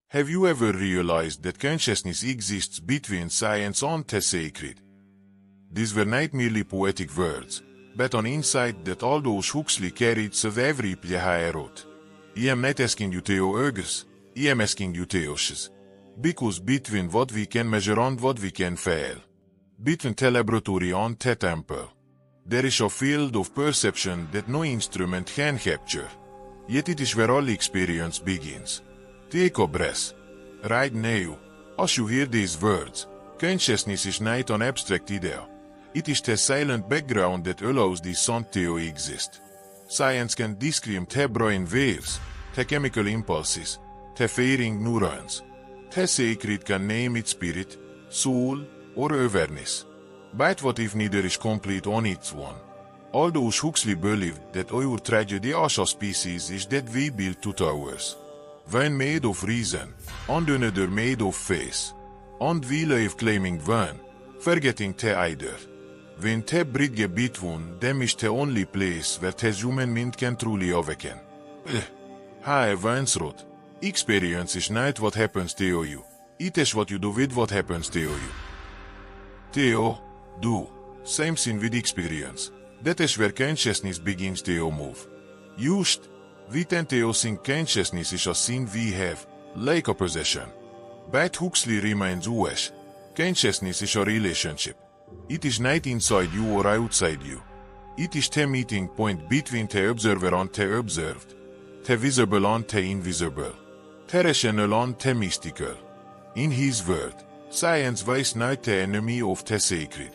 Have you ever realized that consciousness exists between science and the sacred? These were not merely poetic words, but an insight that Aldous Huxley carried so every plie wrote. I am not asking you to urgus, I am asking you to oshes. Because between what we can measure and what we can feel, between the laboratory and the temple, there is a field of perception that no instrument can capture. Yet it is where all experience begins. Take a breath. Right now, as you hear these words, consciousness is not an abstract idea. It is the silent background that allows the sound to exist. Science can describe the brain waves, the chemical impulses, the firing neurons. The sacred can name it spirit, soul, or awareness. But what if neither is complete on its own? Aldous Huxley believed that our tragedy as a species is that we build two towers. One made of reason, and another made of faith. And we live claiming one, forgetting the other. When the bridge between them is the only place where the human mind can truly awaken. I once wrote, experience is not what happens to you, it is what you do with what happens to you. Theo, do, same thing with experience. That is where consciousness begins to move. Just, we tend to think consciousness is a thing we have, like a possession. But Huxley reminds us, consciousness is a relationship. It is not inside you or outside you. It is the meeting point between the observer and the observed, the visible and the invisible, the rational and the mystical. In his word, science is not the enemy of the sacred.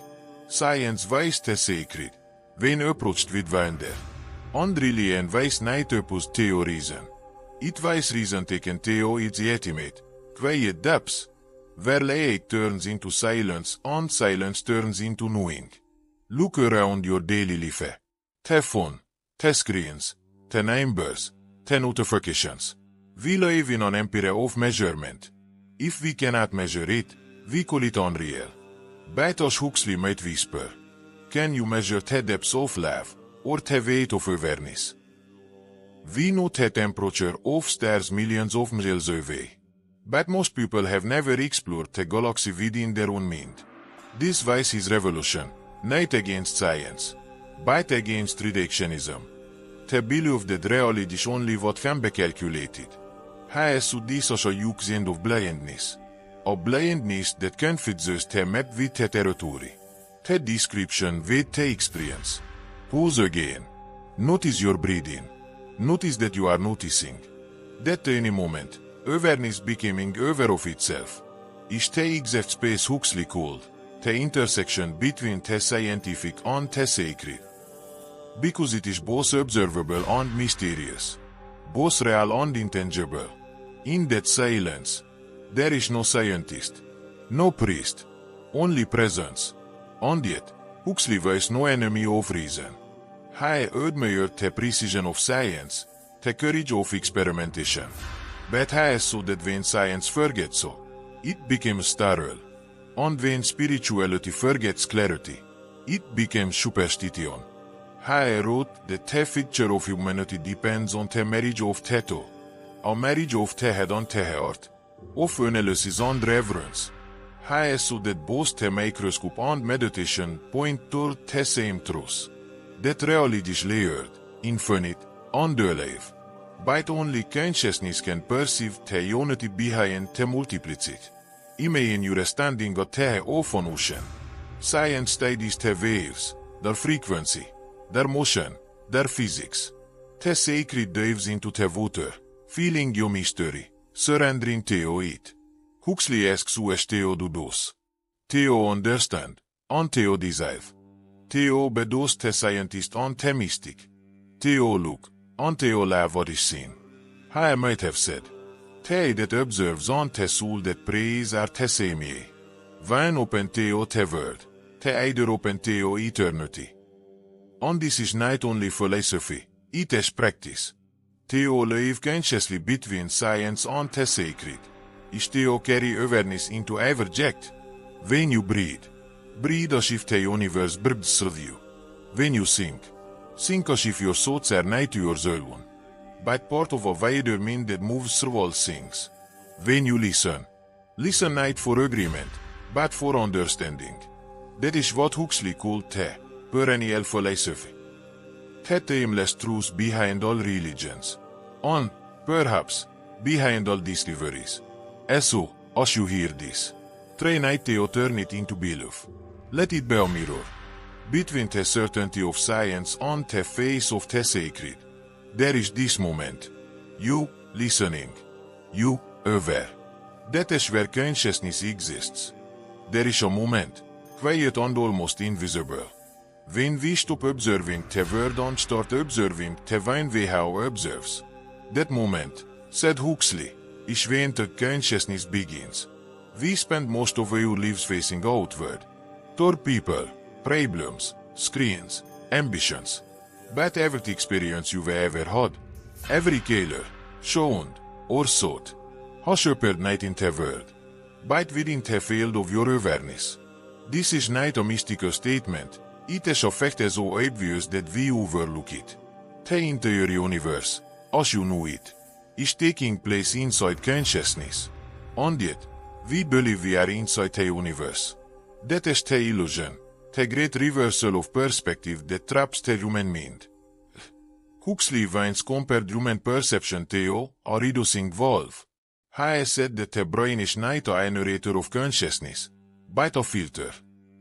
Science is the sacred, when approached with wonder. And religion is not opposed to reason. It is reason taken to its ultimate, quiet depths, where light turns into silence and silence turns into knowing. Look around your daily life. The phone, the screens, the numbers, the notifications. We live in an empire of measurement. If we cannot measure it, we call it unreal. But as Huxley might whisper, can you measure the depths of love, or the weight of awareness? We know the temperature of stars millions of miles away. But most people have never explored the galaxy within their own mind. This was his revolution, not against science, but against reductionism. The belief that reality is only what can be calculated. Hij is this as a end of blindness. A blindness that confuses the map with the territory. The description with the experience. Pause again. Notice your breathing. Notice that you are noticing. That any moment, awareness becoming aware of itself, is the exact space Huxley called the intersection between the scientific and the sacred. Because it is both observable and mysterious, both real and intangible. In that silence, there is no scientist, no priest, only presence. And yet, Huxley was no enemy of reason. He admired the precision of science, the courage of experimentation. But he saw that when science forgets so, it becomes sterile. And when spirituality forgets clarity, it becomes superstition. He wrote that the future of humanity depends on the marriage of the two, a marriage of the head and the heart, of analysis and reverence. He saw that both the microscope and meditation point toward the same truth. That reality is layered, infinite, and alive. But only consciousness can perceive the unity behind the multiplicity. Imagine you are standing at the of an ocean. Science studies the waves, their frequency, their motion, their physics. The sacred dives into the water, feeling your mystery, surrendering to it. Huxley asks us to do this. To understand, and to dissolve. To bedost the scientist and the mystic. To look, and to love what is seen. I might have said, they that observes and the soul that prays are the same ye. One open to the word, the other open to eternity. And this is not only philosophy, it is practice. To live consciously between science and the sacred, is to carry awareness into every object. When you breathe, breathe as if the universe breathes through you. When you think as if your thoughts are not yours alone, but part of a wider mind that moves through all things. When you listen, listen not for agreement, but for understanding. That is what Huxley called the perennial philosophy. The timeless truth behind all religions. And, perhaps, behind all discoveries. So, as you hear this, try not to turn it into belief. Let it be a mirror between the certainty of science and the face of the sacred. There is this moment. You, listening. You, aware. That is where consciousness exists. There is a moment, quiet and almost invisible, when we stop observing the world and start observing the one we how observes. That moment, said Huxley, is when the consciousness begins. We spend most of our lives facing outward. Toward people, problems, screens, ambitions. But every experience you've ever had, every color, shown, or thought, has appeared not in the world, but within the field of your awareness. This is not a mystical statement, it is a fact so obvious that we overlook it. The entire universe, as you know it, is taking place inside consciousness. And yet, we believe we are inside the universe. That is the illusion, the great reversal of perspective that traps the human mind. Huxley once compared human perception to a reducing valve. He said that the brain is not a generator of consciousness, but a filter.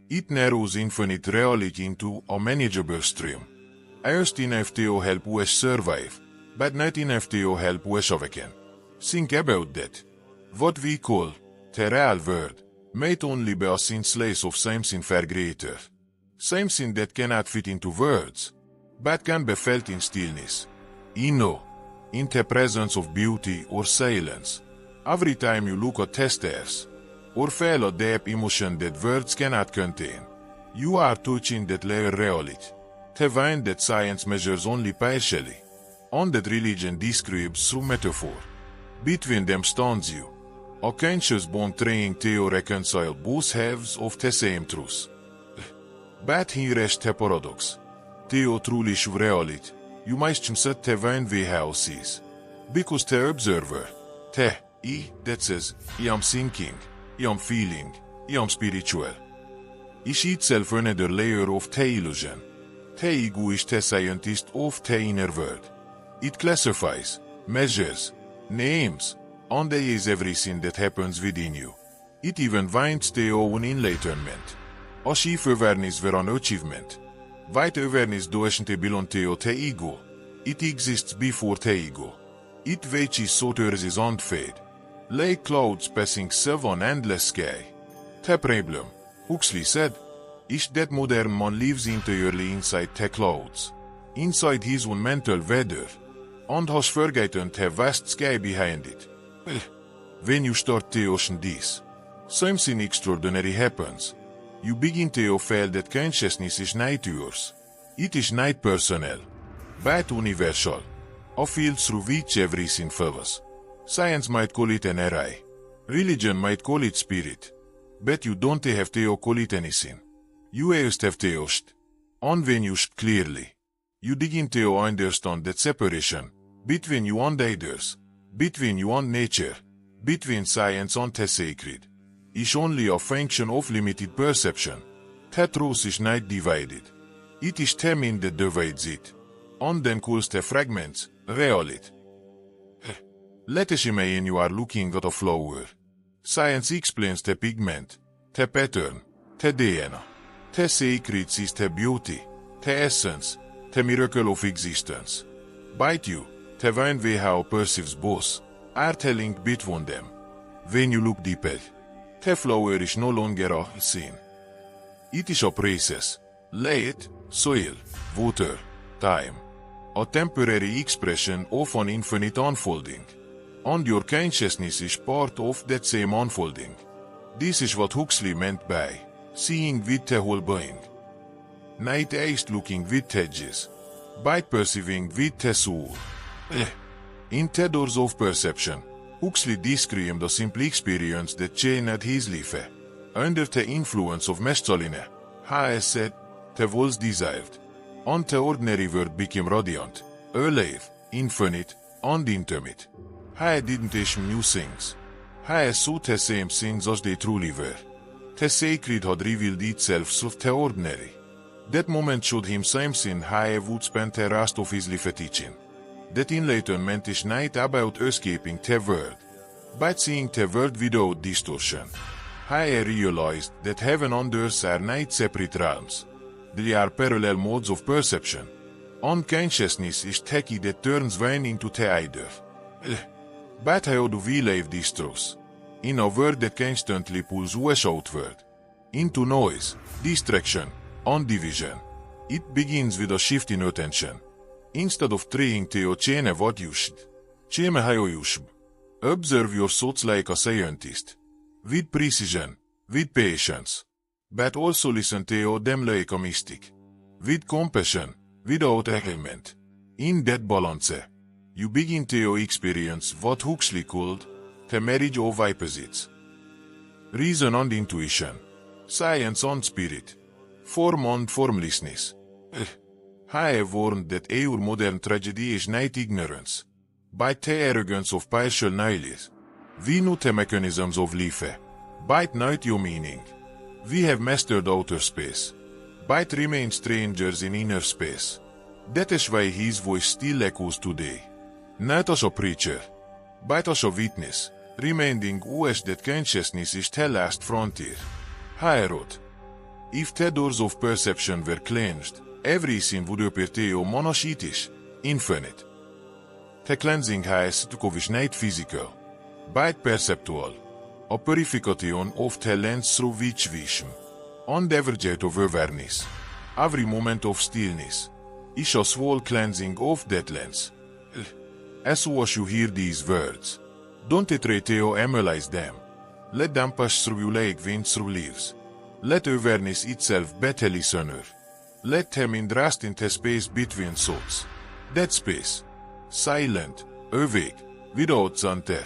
It narrows infinite reality into a manageable stream. Just enough to help us survive, but not enough to help us awaken. Think about that. What we call the real world might only be a thin slice of something far greater. Something that cannot fit into words, but can be felt in stillness. In the presence of beauty or silence. Every time you look at the stars, or feel a deep emotion that words cannot contain, you are touching that layer reality, the one that science measures only partially, and that religion describes through metaphor. Between them stands you, a conscious bond trying to reconcile both halves of the same truth. But here is the paradox. To truly show reality, you must set the one we have sees. Because the observer, the I that says, I am thinking, I am feeling, I am spiritual, is itself another layer of the illusion. The ego is the scientist of the inner world. It classifies, measures, names, and is everything that happens within you. It even finds the own enlightenment. As if awareness were an achievement. White awareness doesn't belong to the ego. It exists before the ego. It watches so Earth unfade, like clouds passing through an endless sky. The problem, Huxley said, is that modern man lives entirely inside the clouds, inside his own mental weather, and has forgotten the vast sky behind it. When you start to ocean this, something extraordinary happens. You begin to feel that consciousness is not yours. It is not personal, but universal, a field through which everything flows. Science might call it an array. Religion might call it spirit. But you don't have to call it anything. You just have to ask. And when you ask clearly, you begin to understand that separation between you and others, between you and nature, between science and the sacred, is only a function of limited perception. The truth is not divided. It is the mind that divides it, and then calls the fragments reality. Let us imagine you are looking at a flower. Science explains the pigment, the pattern, the DNA. The sacred sees the beauty, the essence, the miracle of existence. But you, the one we how perceives both, are the link between them. When you look deeper, the flower is no longer a scene. It is a process, light, soil, water, time, a temporary expression of an infinite unfolding. And your consciousness is part of that same unfolding. This is what Huxley meant by seeing with the whole being. Not just looking with edges, but perceiving with the soul. In the doors of perception, Huxley described a simple experience that changed his life. Under the influence of masculine, he said, the walls dissolved, and the ordinary world became radiant, alive, infinite, and intimate. He didn't ask new things. He saw the same things as they truly were. The sacred had revealed itself through the ordinary. That moment showed him something he would spend the rest of his life teaching. That enlightenment is not about escaping the world, but seeing the world without distortion. He realized that heaven and earth are not separate realms. They are parallel modes of perception. Unconsciousness is the key that turns one into the other. But how do we live this truth? In a world that constantly pulls us outward, into noise, distraction, and division. It begins with a shift in attention. Instead of trying to change what you should, change how you should. Observe your thoughts like a scientist. With precision, with patience. But also listen to them like a mystic. With compassion, without argument. In that balance, you begin to experience what Huxley called the marriage of opposites. Reason and intuition. Science and spirit. Form and formlessness. I have warned that our modern tragedy is not ignorance, but the arrogance of partial knowledge. We know the mechanisms of life, but not your meaning. We have mastered outer space, but remain strangers in inner space. That is why his voice still echoes today. Not as a preacher, but as a witness, reminding us that consciousness is the last frontier. I wrote, if the doors of perception were cleansed, everything would appear to monolithic, infinite. The cleansing has is not physical, but perceptual, a purification of the lens through which vision, and every jet of awareness, every moment of stillness, is a small cleansing of that lens. As soon as you hear these words, don't try to analyze them. Let them pass through you like wind through leaves. Let awareness itself be the listener. Let them rest in the space between thoughts. That space, silent, awake, without center,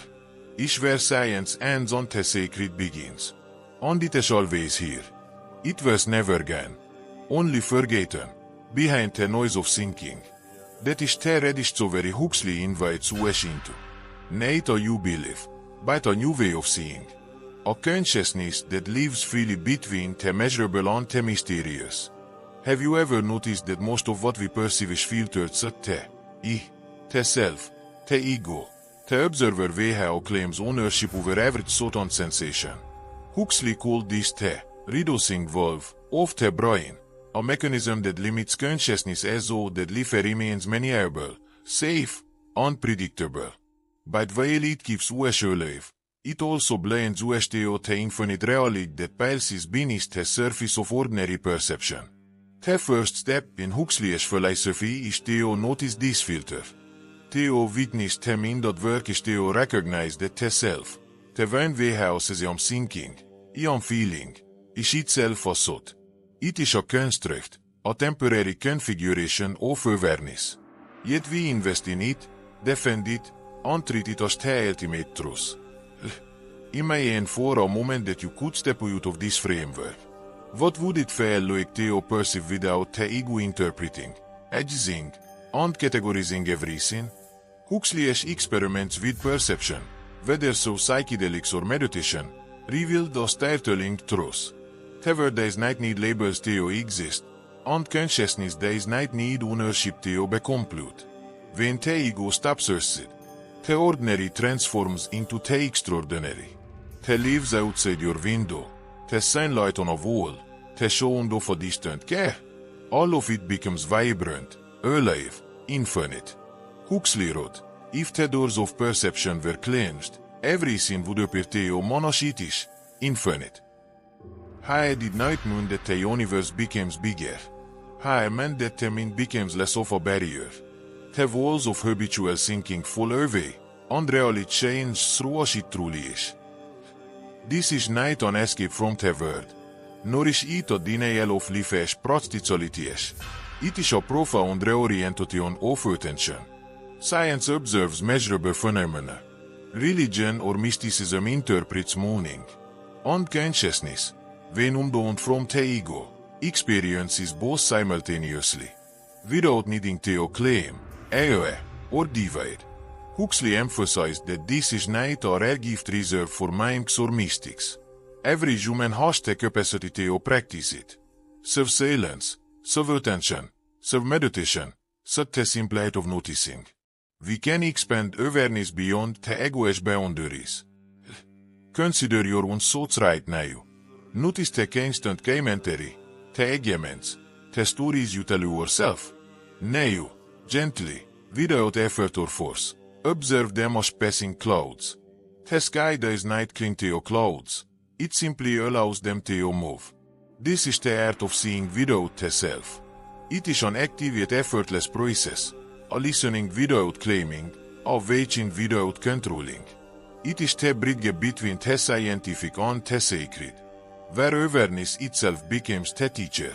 is where science ends and the sacred begins. And it is always here. It was never gone. Only forgotten, behind the noise of thinking. That is the reddish where Huxley invites us into. Not a new belief, but a new way of seeing. A consciousness that lives freely between the measurable and the mysterious. Have you ever noticed that most of what we perceive is filtered through the self, the ego? The observer Weha claims ownership over every thought and sensation. Huxley called this the reducing valve of the brain, a mechanism that limits consciousness as though that life remains malleable, safe, unpredictable. But while it keeps us alive, it also blinds us to the infinite reality that pulses beneath the surface of ordinary perception. The first step in Huxley's philosophy is to notice this filter. To witness the mind at work is to recognize that the self, the one way how I am thinking, I am feeling, is itself a thought. It is a construct, a temporary configuration of awareness. Yet we invest in it, defend it, and treat it as the ultimate truth. Imagine for a moment that you could step out of this framework. What would it feel like to perceive without the ego interpreting, edging, and categorizing everything? Huxley's experiments with perception, whether through psychedelics or meditation, revealed a startling truth. The world does not need labels to exist, and consciousness does not need ownership to be complete. When the ego stops aside, the ordinary transforms into the extraordinary. The leaves outside your window, the sunlight on a wall, the sound of a distant car, all of it becomes vibrant, alive, infinite. Huxley wrote, if the doors of perception were cleansed, everything would appear to monolithic, infinite. He did not mean that the universe becomes bigger. He meant that the mind becomes less of a barrier. The walls of habitual thinking fall away, and reality changes through as it truly is. This is not an escape from the world, nor is it a denial of life's practicalities. It is a profound reorientation of attention. Science observes measurable phenomena. Religion or mysticism interprets meaning. And consciousness, when undone from the ego, experiences both simultaneously, without needing to claim, or divide. Huxley emphasized that this is not a rare gift reserved for monks or mystics. Every human has the capacity to practice it. Self-silence, self-attention, self-meditation, such the simple act of noticing. We can expand awareness beyond the ego's boundaries. Consider your own thoughts right now. Notice the constant commentary, the arguments, the stories you tell yourself. Now, gently, without effort or force, observe them as passing clouds. The sky does not cling to your clouds. It simply allows them to move. This is the art of seeing without the self. It is an active yet effortless process, a listening without claiming, a watching without controlling. It is the bridge between the scientific and the sacred, where awareness itself becomes the teacher.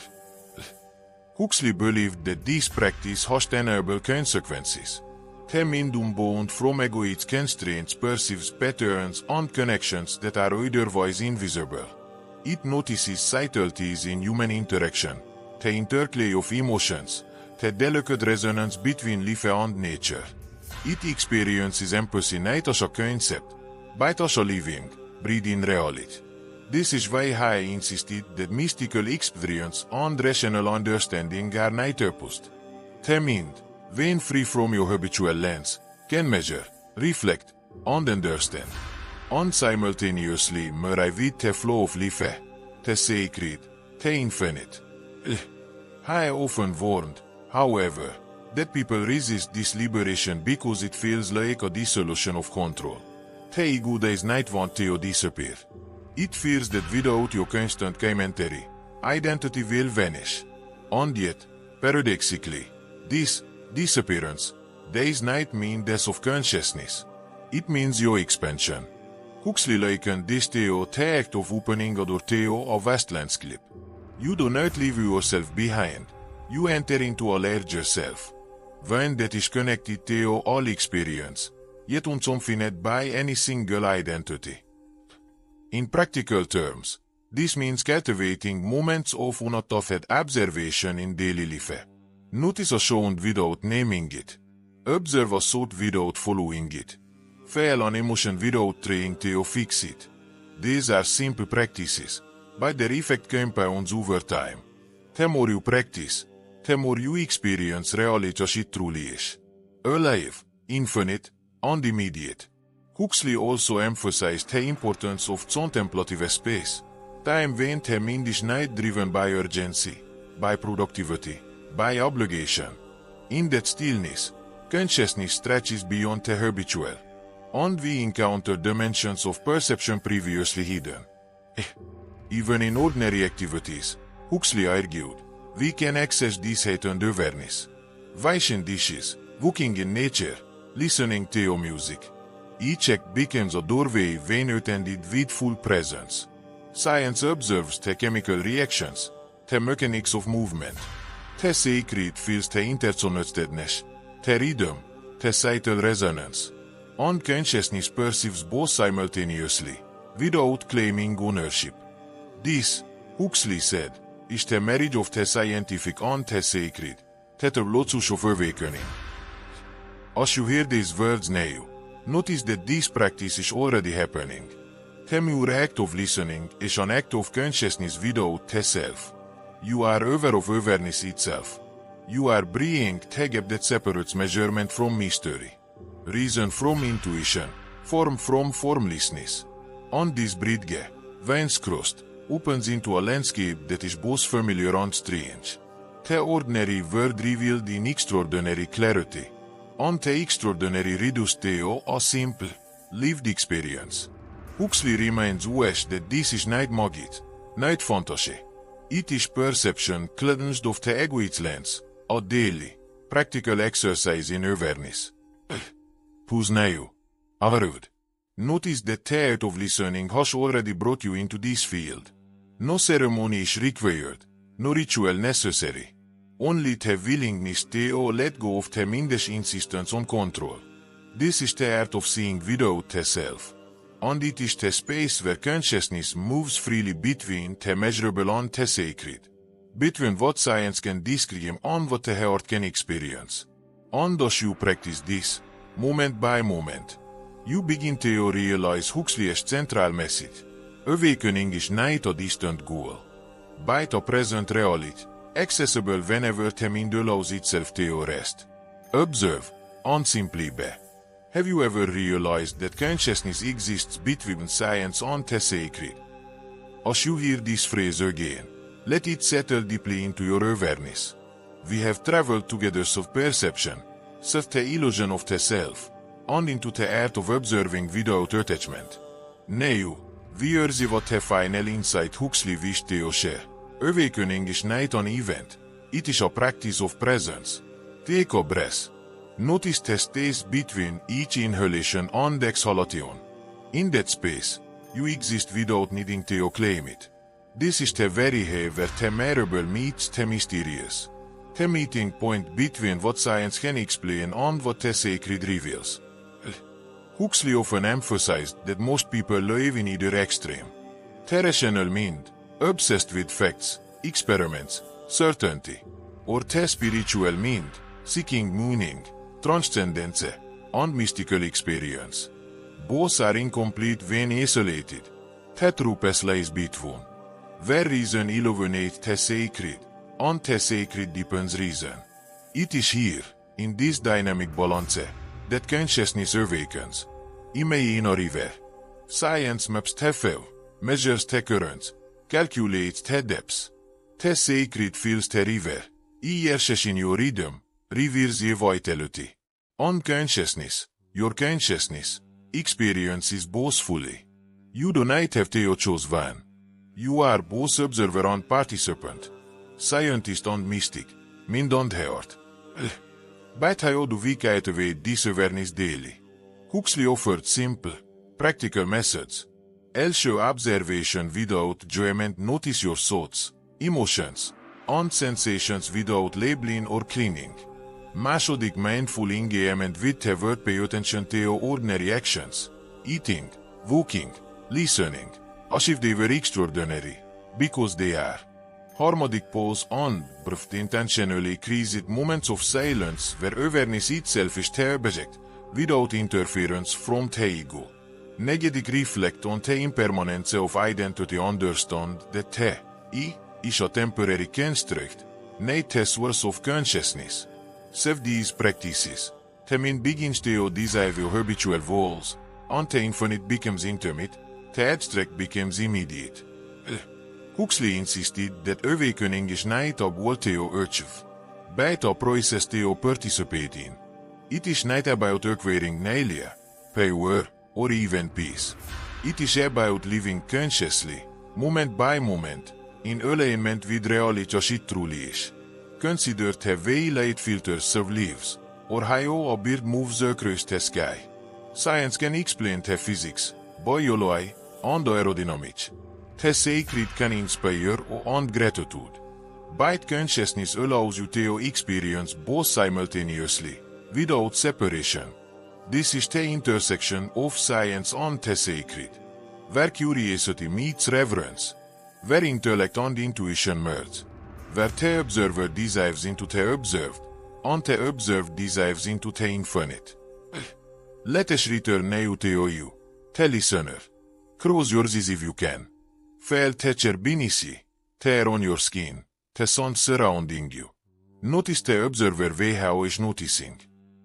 Huxley believed that this practice has tenable consequences. The mind unbound from ego's constraints perceives patterns and connections that are otherwise invisible. It notices subtleties in human interaction, the interplay of emotions, the delicate resonance between life and nature. It experiences empathy not as a concept, but as a living, breathing reality. This is why I insisted that mystical experience and rational understanding are not opposed. The mind, when free from your habitual lens, can measure, reflect, and understand, and simultaneously merge with the flow of life, the sacred, the infinite. I often warned, however, that people resist this liberation because it feels like a dissolution of control. The ego does not want to disappear. It fears that without your constant commentary, identity will vanish. And yet, paradoxically, this disappearance does not mean death of consciousness. It means your expansion. Huxley likened this to the act of opening a door to a vast landscape. You do not leave yourself behind. You enter into a larger self, one that is connected to all experience, yet unconfined by any single identity. In practical terms, this means cultivating moments of unattended observation in daily life. Notice a sound without naming it. Observe a thought without following it. Feel an emotion without trying to fix it. These are simple practices, but their effect compounds over time. The more you practice, the more you experience reality as it truly is. Alive, infinite, and immediate. Huxley also emphasized the importance of contemplative space, time when the mind is not driven by urgency, by productivity, by obligation. In that stillness, consciousness stretches beyond the habitual, and we encounter dimensions of perception previously hidden. Even in ordinary activities, Huxley argued, we can access this heightened awareness. Washing dishes, walking in nature, listening to music. Each act becomes a doorway when attended with full presence. Science observes the chemical reactions, the mechanics of movement. The sacred feels the interconnectedness, the rhythm, the subtle resonance. And consciousness perceives both simultaneously, without claiming ownership. This, Huxley said, is the marriage of the scientific and the sacred, the lotus of awakening. As you hear these words now, notice that this practice is already happening. The mere act of listening is an act of consciousness without the self. You are aware of awareness itself. You are bridging the gap that separates measurement from mystery, reason from intuition, form from formlessness. On this bridge, once crossed, opens into a landscape that is both familiar and strange. The ordinary world revealed in extraordinary clarity, and the extraordinary reduced to a simple, lived experience. Huxley reminds us that this is not magic, not fantasy. It is perception cleansed of the ego's lens, a daily, practical exercise in awareness. Pause now. Avoid. Notice that the art of listening has already brought you into this field. No ceremony is required, no ritual necessary. Only the willingness to let go of the mind's insistence on control. This is the art of seeing without the self. And it is the space where consciousness moves freely between the measurable and the sacred. Between what science can describe and what the heart can experience. And as you practice this, moment by moment. You begin to realize Huxley's central message. Awakening is not a distant goal, but a present reality, accessible whenever the mind allows itself to rest. Observe, and simply be. Have you ever realized that consciousness exists between science and the sacred? As you hear this phrase again, let it settle deeply into your awareness. We have traveled together through perception, through the illusion of the self, and into the art of observing without attachment. Now, we are what the final insight Huxley wished to share. Awakening is not an event, it is a practice of presence. Take a breath. Notice the space between each inhalation and exhalation. In that space, you exist without needing to claim it. This is the very way where the measurable meets the mysterious. The meeting point between what science can explain and what the sacred reveals. Huxley often emphasized that most people live in either extreme. The rational mind, obsessed with facts, experiments, certainty, or the spiritual mind, seeking meaning, transcendence, and mystical experience. Both are incomplete when isolated. The truth lies between. Where reason illuminates the sacred, and the sacred deepens reason. It is here, in this dynamic balance, that consciousness awakens. In a river. Science maps the flow, measures the currents, calculates the depths. The sacred fills the river, immerses in your rhythm, reveals your vitality. Unconsciousness, your consciousness, experiences both fully. You do not have to choose one. You are both observer and participant, scientist and mystic, mind and heart. But how do we cultivate this awareness daily? Huxley offered simple, practical methods. Also observation without judgment. Notice your thoughts, emotions, and sensations without labeling or cleaning. Második mindful engagement with the word. Pay attention to ordinary actions, eating, walking, listening, as if they were extraordinary, because they are. Harmadik pause and breath. Intentionally create moments of silence where awareness itself is the object, without interference from the ego. Negyedik reflect on the impermanence of identity. Understand that the I is a temporary construct, not the source of consciousness. Through these practices, the mind begins to dissolve habitual walls, and the infinite becomes intimate, the abstract becomes immediate. Huxley insisted that awakening is not a goal to achieve, but a process to participate in. It is not about acquiring knowledge, power, or even peace. It is about living consciously, moment by moment, in alignment with reality as it truly is. Consider the way light filters through leaves, or how a bird moves across the sky. Science can explain the physics, biology, and aerodynamics. The sacred can inspire and gratitude. But consciousness allows you to experience both simultaneously, without separation. This is the intersection of science and the sacred, where curiosity meets reverence, where intellect and intuition merge, where the observer dives into the observed, and the observed dives into the infinite. Let us return now to you, the listener. Close your eyes if you can. Feel the chair beneath you, the air on your skin, the sun surrounding you. Notice the observer way how is noticing.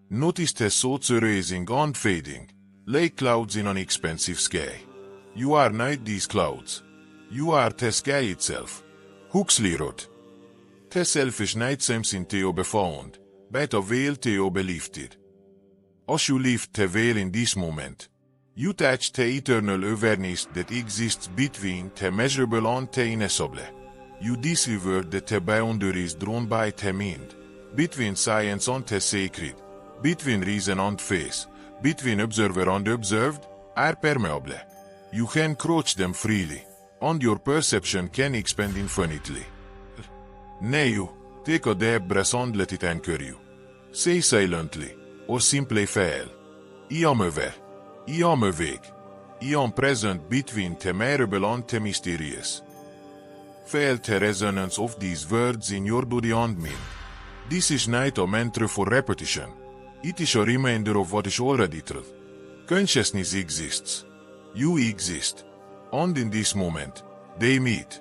Notice the thoughts arising and fading, like clouds in an expansive sky. You are not these clouds. You are the sky itself. Huxley wrote, the self is not something to be found, but a veil to be lifted. As you lift the veil in this moment, you touch the eternal awareness that exists between the measurable and the ineffable. You discover that the boundaries drawn by the mind, between science and the sacred, between reason and faith, between observer and observed, are permeable. You can cross them freely, and your perception can expand infinitely. Now, take a deep breath and let it anchor you. Say silently, or simply feel, I am aware, I am awake, I am present between the measurable and the mysterious. Feel the resonance of these words in your body and mind. This is not a mantra for repetition. It is a reminder of what is already truth. Consciousness exists. You exist. And in this moment, they meet.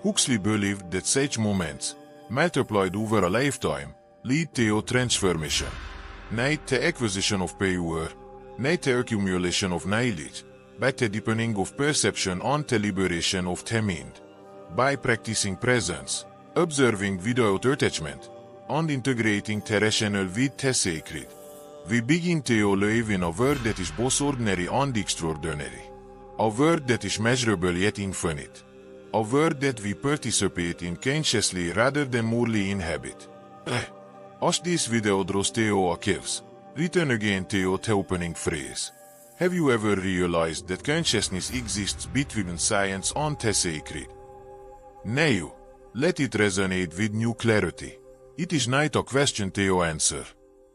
Huxley believed that such moments, multiplied over a lifetime, lead to transformation. Not the acquisition of power, not the accumulation of knowledge, but the deepening of perception and the liberation of the mind. By practicing presence, observing without attachment, and integrating the rational with the sacred, we begin to live in a world that is both ordinary and extraordinary. A world that is measurable yet infinite. A world that we participate in consciously rather than merely inhabit. As this video draws to a close, return again to the opening phrase. Have you ever realized that consciousness exists between science and the sacred? Now, let it resonate with new clarity. It is not a question to answer.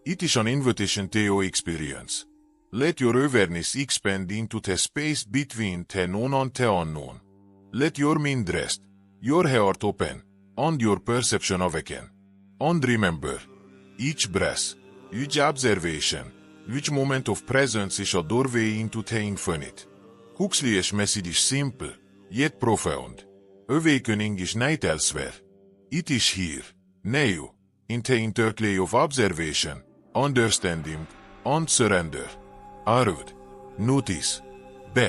It is an invitation to experience. Let your awareness expand into the space between the known and the unknown. Let your mind rest, your heart open, and your perception awaken. And remember, each breath, each observation, each moment of presence is a doorway into the infinite. Huxley's message is simple, yet profound. Awakening is not elsewhere. It is here, now, in the interplay of observation, understanding, and surrender. Arud. Notice. Be.